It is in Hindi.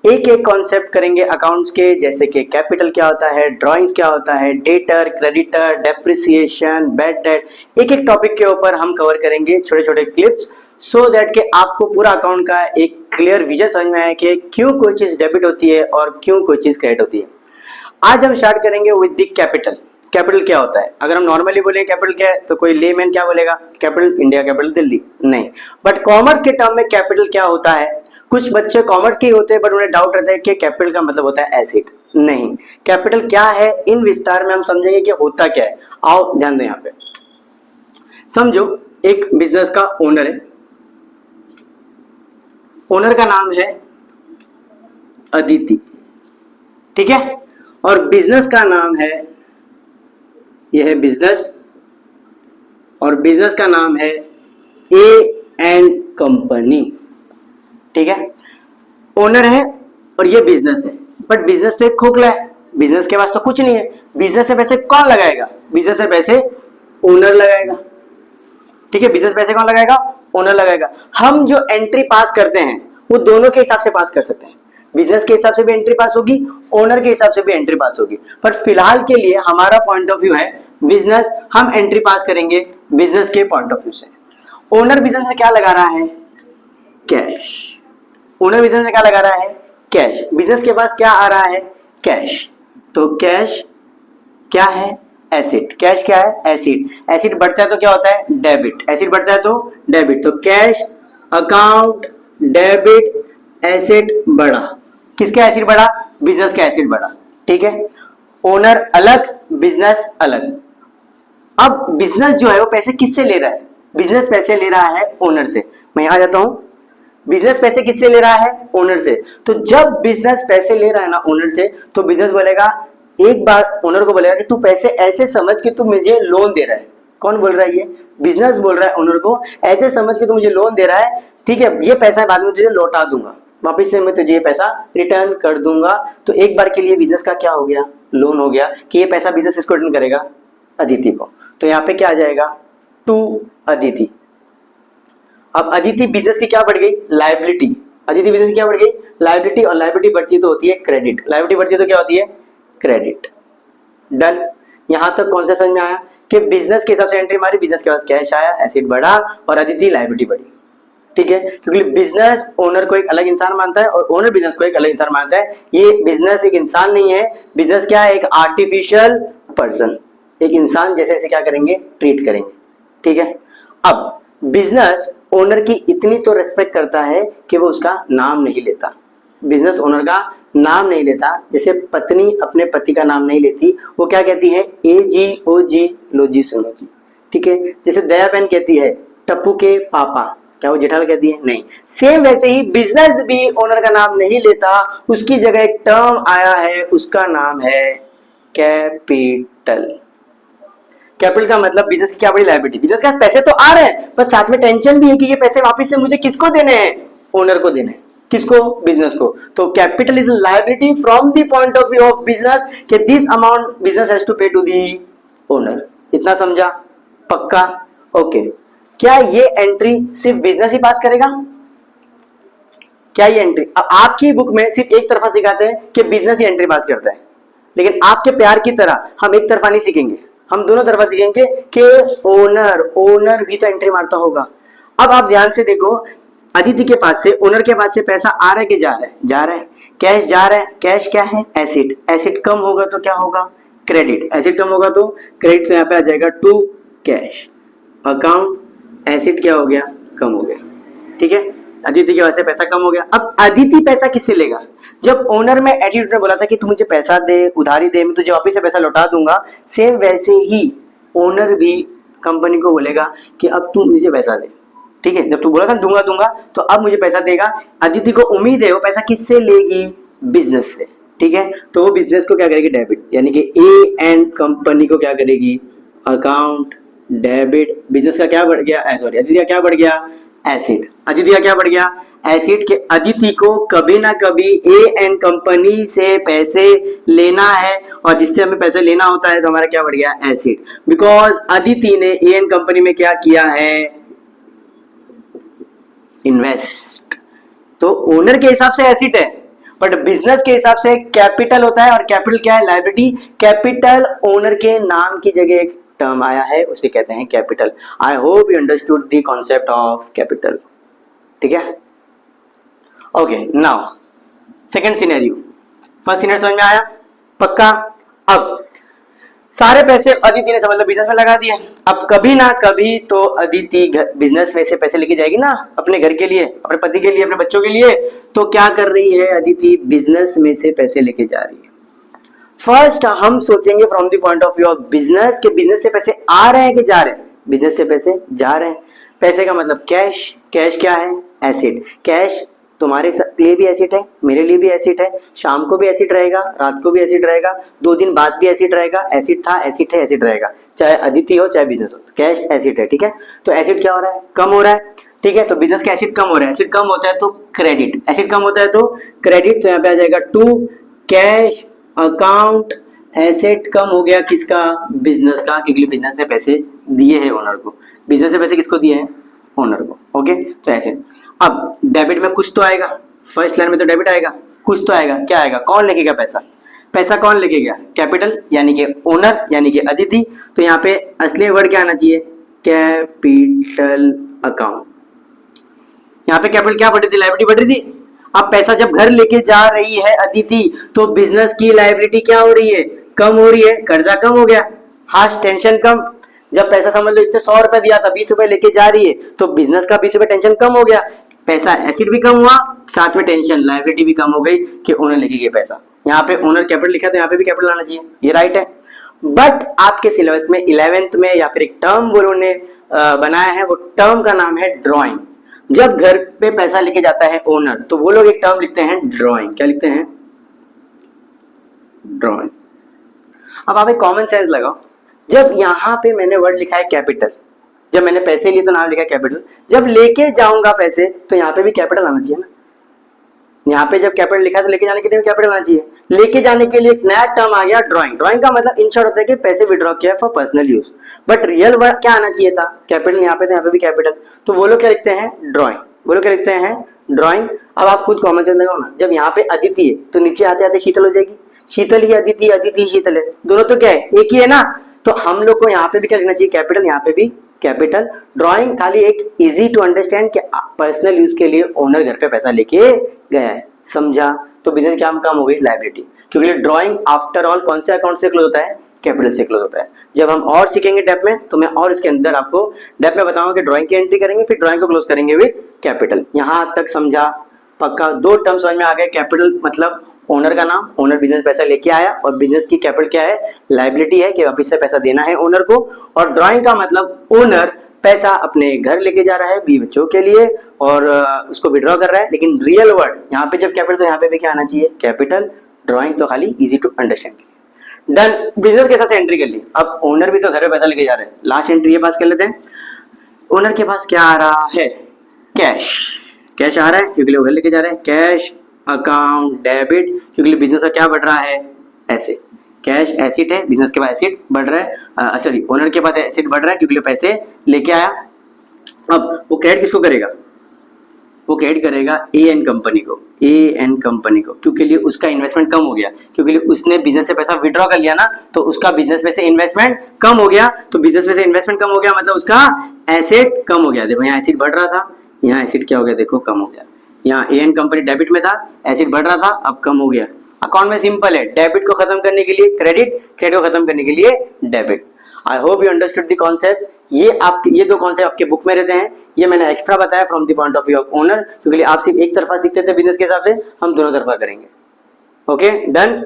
एक एक कॉन्सेप्ट करेंगे अकाउंट्स के, जैसे कि कैपिटल क्या होता है, ड्राइंग्स क्या होता है, debtor, creditor, depreciation, bad debt. एक एक टॉपिक के ऊपर हम कवर करेंगे छोटे छोटे क्लिप्स, सो दैट कि आपको पूरा अकाउंट का एक क्लियर विजन समझ में आए कि क्यों कोई चीज डेबिट होती है और क्यों कोई चीज क्रेडिट होती है। आज हम स्टार्ट करेंगे विद द कैपिटल। कैपिटल क्या होता है? अगर हम नॉर्मली बोले कैपिटल क्या है तो कोई लेमैन क्या बोलेगा? Capital India, capital Delhi. नहीं, बट कॉमर्स के टर्म में कैपिटल क्या होता है? कुछ बच्चे कॉमर्स के ही होते हैं बट उन्हें डाउट रहता है कि कैपिटल का मतलब होता है एसेट। नहीं, कैपिटल क्या है इन विस्तार में हम समझेंगे कि होता क्या है। आओ ध्यान दो, यहाँ पे समझो एक बिजनेस का ओनर है, ओनर का नाम है अदिति, ठीक है, और बिजनेस का नाम है, यह है बिजनेस, और बिजनेस का नाम है ए एंड कंपनी, ठीक है। ओनर है और ये बिजनेस है, बट बिजनेस तो एक खोखला है, बिजनेस के पास तो कुछ नहीं है। बिजनेस से पैसे कौन लगाएगा? बिजनेस से पैसे ओनर लगाएगा, ठीक है। बिजनेस पैसे कौन लगाएगा? ओनर लगाएगा। हम जो एंट्री पास करते हैं वो दोनों के हिसाब से पास कर सकते हैं, बिजनेस के हिसाब से भी एंट्री पास होगी, ओनर के हिसाब से भी एंट्री पास होगी। पर फिलहाल के लिए हमारा पॉइंट ऑफ व्यू है बिजनेस, हम एंट्री पास करेंगे बिजनेस के पॉइंट ऑफ व्यू से। ओनर बिजनेस में क्या लगा रहा है? कैश। ओनर बिजनेस में क्या लगा रहा है? कैश। बिजनेस के पास क्या आ रहा है? कैश। तो कैश क्या है? एसिड। कैश क्या है? एसिड। एसिड बढ़ता है तो क्या होता है? डेबिट। एसिड बढ़ता है तो डेबिट। तो कैश अकाउंट डेबिट एसिड बढ़ा। किसका एसिड बढ़ा? बिजनेस का एसिड बढ़ा, ठीक है। ओनर अलग, बिजनेस अलग। अब बिजनेस जो है वो पैसे किससे ले रहा है? बिजनेस पैसे ले रहा है ओनर से। मैं यहां जाता हूं, बिजनेस पैसे किससे ले रहा है? ओनर से। तो जब बिजनेस पैसे ले रहा है ना ओनर से, तो बिजनेस बोलेगा, एक बार ओनर को बोलेगा कि तू पैसे ऐसे समझ कि तू मुझे लोन दे रहा है। कौन बोल रहा है? ये बिजनेस बोल रहा है ओनर को, ऐसे समझ कि तू मुझे लोन दे रहा है, ठीक है, ये पैसा बाद में तुझे लौटा दूंगा, वापिस से मैं तुझे ये पैसा रिटर्न कर दूंगा। तो एक बार के लिए बिजनेस का क्या हो गया? लोन हो गया, कि ये पैसा बिजनेस इसको रिटर्न करेगा अदिति को। तो यहाँ पे क्या आ जाएगा? टू अदिति। अब अदिति बिजनेस की क्या बढ़ गई? लायबिलिटी। अदिति बिजनेस की क्या बढ़ गई? लायबिलिटी। और लायबिलिटी बढ़ती तो होती है क्रेडिट, लायबिलिटी बढ़ती तो क्या होती है? क्रेडिट। डन। यहां तक कौन सा समझ में आया कि बिजनेस के हिसाब से एंट्री मारी, बिजनेस के पास कैश आया, एसेट बढ़ा, और अदिति लायबिलिटी बढ़ी, ठीक है। क्योंकि बिजनेस ओनर को एक अलग इंसान मानता है और ओनर बिजनेस को एक अलग इंसान मानता है। ये बिजनेस एक इंसान नहीं है, बिजनेस क्या है? एक आर्टिफिशियल पर्सन, एक इंसान जैसे ऐसे क्या करेंगे? ट्रीट करेंगे, ठीक है। अब बिजनेस ओनर की इतनी तो रेस्पेक्ट करता है कि वो उसका नाम नहीं लेता, बिजनेस ओनर का नाम नहीं लेता। जैसे पत्नी अपने पति का नाम नहीं लेती, वो क्या कहती है? ए जी ओ जी, लो जी सुनो जी, ठीक है। जैसे दया बहन कहती है टप्पू के पापा, क्या वो जेठालाल कहती है? नहीं। सेम वैसे ही बिजनेस भी ओनर का नाम नहीं लेता, उसकी जगह एक टर्म आया है, उसका नाम है कैपिटल। कैपिटल का मतलब बिजनेस की क्या बड़ी लायबिलिटी। बिजनेस के पास पैसे तो आ रहे हैं, पर साथ में टेंशन भी है कि ये पैसे वापस से मुझे किसको देने हैं? ओनर को देने हैं। किसको? बिजनेस को। तो capital is liability from the point of view of business, कि this amount business has to pay to the owner. इतना समझा? पक्का? ओके। क्या ये एंट्री सिर्फ बिजनेस ही पास करेगा? क्या ये एंट्री? अब आपकी बुक में सिर्फ एक तरफा सिखाते हैं कि बिजनेस ही एंट्री पास करता है, लेकिन आपके प्यार की तरह हम एक तरफा नहीं सीखेंगे, हम दोनों तरफा सीखेंगे कि ओनर भी तो एंट्री मारता होगा। अब आप ध्यान से देखो, अदिति के पास से, ओनर के पास से पैसा आ रहा है कि जा रहा है? जा रहा है। कैश जा रहा है। कैश क्या है? एसिड। एसिड कम होगा तो क्या होगा? क्रेडिट। एसिड कम होगा तो क्रेडिट से यहाँ पे आ जाएगा टू कैश अकाउंट। एसिड क्या हो गया? कम हो गया, ठीक है। अदिति के पास से पैसा कम हो गया। अब अदिति पैसा किससे लेगा? जब ओनर में एटीट्यूड ने बोला था कि तू मुझे पैसा दे, उधारी दे, मैं तुझे वापस से पैसा लौटा दूंगा, सेम वैसे ही ओनर भी कंपनी को बोलेगा कि अब तू मुझे पैसा दे, ठीक है। जब तू बोला था दूंगा दूंगा, तो अब मुझे पैसा देगा। अदिति को उम्मीद है वो पैसा किससे लेगी? बिजनेस से, ठीक है। तो वो बिजनेस को क्या करेगी? डेबिट, यानी कि ए एंड कंपनी को क्या करेगी? Account debit. बिजनेस का क्या बढ़ गया? सॉरी, अदिति का क्या बढ़ गया? एसिड। अदिति का क्या बढ़ गया? एसिड। के अदिति को कभी ना कभी ए एंड कंपनी से पैसे लेना है, और जिससे हमें पैसे लेना होता है तो हमारा क्या बढ़ गया? एसिड। बिकॉज अदिति ने ए एंड कंपनी में क्या किया है? इन्वेस्ट। तो ओनर के हिसाब से एसिड है, बट बिजनेस के हिसाब से कैपिटल होता है, और कैपिटल क्या है? लायबिलिटी। कैपिटल ओनर के नाम की जगह एक टर्म आया है, उसे कहते हैं capital. I hope you understood the concept of capital. ठीक है, okay. Now second scenario. First scenario समझ में आया? पक्का? अब सारे पैसे अदिति ने समझ लो बिजनेस में लगा दिए। अब कभी ना कभी तो अदिति बिजनेस में से पैसे लेके जाएगी ना, अपने घर के लिए, अपने पति के लिए, अपने बच्चों के लिए। तो क्या कर रही है अदिति? बिजनेस में से पैसे लेके जा रही है। फर्स्ट हम सोचेंगे from the point of view of business के बिजनेस से पैसे आ रहे हैं कि जा रहे हैं? बिजनेस से पैसे जा रहे हैं। पैसे का मतलब कैश। कैश क्या है? एसिड। कैश तुम्हारे लिए भी एसिड है, मेरे लिए भी एसिड है, शाम को भी एसिड रहेगा, रात को भी एसिड रहेगा, 2 दिन बाद भी एसिड रहेगा। एसिड था, एसिड है, एसिड रहेगा, चाहे अदिति हो चाहे बिजनेस हो। कैश एसिड है, ठीक है। तो एसिड क्या हो रहा है? कम हो रहा है, ठीक है। तो बिजनेस का एसिड कम हो रहा है। एसिड कम होता है तो क्रेडिट, एसिड कम होता है तो क्रेडिट। तो यहाँ पे आ जाएगा टू कैश अकाउंट। एसेट कम हो गया किसका? बिजनेस का, क्योंकि बिजनेस ने पैसे दिए हैं ओनर को। बिजनेस ने पैसे किसको दिए हैं? ओनर को। ओके, तो एसेट। अब डेबिट में कुछ तो आएगा, फर्स्ट लाइन में तो डेबिट आएगा, कुछ तो आएगा। क्या आएगा? कौन लेके गया पैसा? पैसा कौन लेके गया? कैपिटल, यानी कि ओनर, यानी कि अदिति। तो यहाँ पे असली वर्ड क्या आना चाहिए? Capital account. यहाँ पे कैपिटल क्या बढ़ रही थी? लायबिलिटी बढ़ रही थी। अब पैसा जब घर लेके जा रही है अदिति, तो बिजनेस की लायबिलिटी क्या हो रही है? कम हो रही है, कर्जा कम हो गया। हाँ, टेंशन कम। जब पैसा समझ लो इसने 100 रुपए दिया था, 20 रुपए लेके जा रही है, तो बिजनेस का 20 रुपए टेंशन कम हो गया। पैसा एसिड भी कम हुआ, साथ में टेंशन लायबिलिटी भी कम हो गई कि ओनर लेके गए पैसा। यहाँ पे ओनर कैपिटल लिखा, तो यहाँ पे भी कैपिटल आना चाहिए, ये राइट है। बट आपके सिलेबस में 11th में या फिर एक टर्म वो उन्होंने बनाया है, वो टर्म का नाम है ड्रॉइंग। जब घर पे पैसा लेके जाता है ओनर, तो वो लोग एक टर्म लिखते हैं ड्रॉइंग। क्या लिखते हैं? ड्रॉइंग। अब आप एक कॉमन सेंस लगाओ। जब यहाँ पे मैंने वर्ड लिखा है कैपिटल, जब मैंने पैसे लिए तो नाम लिखा कैपिटल, जब लेके जाऊंगा पैसे तो यहाँ पे भी कैपिटल आना चाहिए ना। यहाँ पे जब कैपिटल लिखा है तो लेके जाने के लिए कैपिटल आना चाहिए। लेके जाने के लिए एक नया टर्म आ गया ड्रॉइंग। ड्रॉइंग का मतलब इन शॉर्ट होता है कि पैसे विड्रॉ किया for personal use. But real word क्या आना चाहिए था? कैपिटल। यहाँ पे तो यहाँ पे भी कैपिटल। तो वो लोग क्या लिखते हैं? ड्रॉइंग। वो लोग क्या लिखते हैं? ड्रॉइंग। अब आप खुद कॉमन सेंस लगाओ ना। जब यहाँ पे अदिति है तो नीचे आते आते शीतल हो जाएगी। शीतल ही अदिति, अदिति ही शीतल है, दोनों तो क्या है? एक ही है ना। तो हम लोग को यहाँ पे भी क्या लिखना चाहिए? कैपिटल, यहाँ पे भी कैपिटल। ड्रॉइंग खाली एक इजी टू अंडरस्टैंड कि पर्सनल यूज के लिए ओनर घर पे पैसा लेके गया है, समझा? तो बिजनेस क्या काम हो गई? लायबिलिटी। क्योंकि ड्रॉइंग आफ्टर ऑल कौन से अकाउंट से क्लोज होता है? कैपिटल से क्लोज होता है। जब हम और सीखेंगे डेप्थ में, तो मैं और इसके अंदर आपको डेप्थ में बताऊंगा कि ड्रॉइंग की एंट्री करेंगे, फिर ड्रॉइंग को क्लोज करेंगे विद कैपिटल। यहाँ तक समझा? पक्का? 2 टर्म समझ में आ गए। कैपिटल मतलब ओनर का नाम, ओनर बिजनेस पैसा लेके आया, और बिजनेस की कैपिटल क्या है? लायबिलिटी है कि वापस से पैसा देना है ओनर को। और ड्रॉइंग का मतलब ओनर पैसा अपने घर लेके जा रहा है बीवी बच्चों के लिए, और उसको विड्रॉ कर रहा है। लेकिन रियल वर्ड यहाँ पे जब कैपिटल, तो यहाँ पे भी क्या आना चाहिए? कैपिटल। ड्रॉइंग तो खाली easy to understand. Done. Business के हिसाब से एंट्री कर ली। अब ओनर भी तो घर पे पैसा लेके जा रहे हैं। लास्ट एंट्री ये पास कर लेते हैं। ओनर के पास क्या आ रहा है? कैश। कैश आ रहा है क्योंकि लोग घर लेके जा रहे हैं। कैश अकाउंट डेबिट, क्योंकि बिजनेस का क्या बढ़ रहा है? एसेट। कैश एसिड है, बिजनेस के पास एसिड बढ़ रहा है, सॉरी ओनर के पास एसिड बढ़ रहा है क्योंकि पैसे लेके आया। अब वो क्रेडिट किसको करेगा? वो क्रेडिट करेगा ए एन कंपनी को। ए एन कंपनी को क्योंकि लिए उसका इन्वेस्टमेंट कम हो गया, क्योंकि उसने बिजनेस से पैसा विड्रॉ कर लिया ना, तो उसका बिजनेस में से इन्वेस्टमेंट कम हो गया। तो बिजनेस में से इन्वेस्टमेंट कम हो गया मतलब उसका एसेट कम हो गया। देखो यहाँ एसिड बढ़ रहा था, यहाँ एसिड क्या हो गया? देखो कम हो गया। यहाँ ए एन कंपनी डेबिट में था, एसिड बढ़ रहा था, अब कम हो गया। अकाउंट में सिंपल है, डेबिट को खत्म करने के लिए क्रेडिट, क्रेडिट को खत्म करने के लिए debit. I hope you understood the concept. ये 2 कॉन्सेप्ट आपके बुक में रहते हैं, ये मैंने एक्स्ट्रा बताया from the point of view of owner, क्योंकि आप सिर्फ एक तरफा सीखते थे बिजनेस के हिसाब से, हम दोनों तरफा करेंगे। Okay done.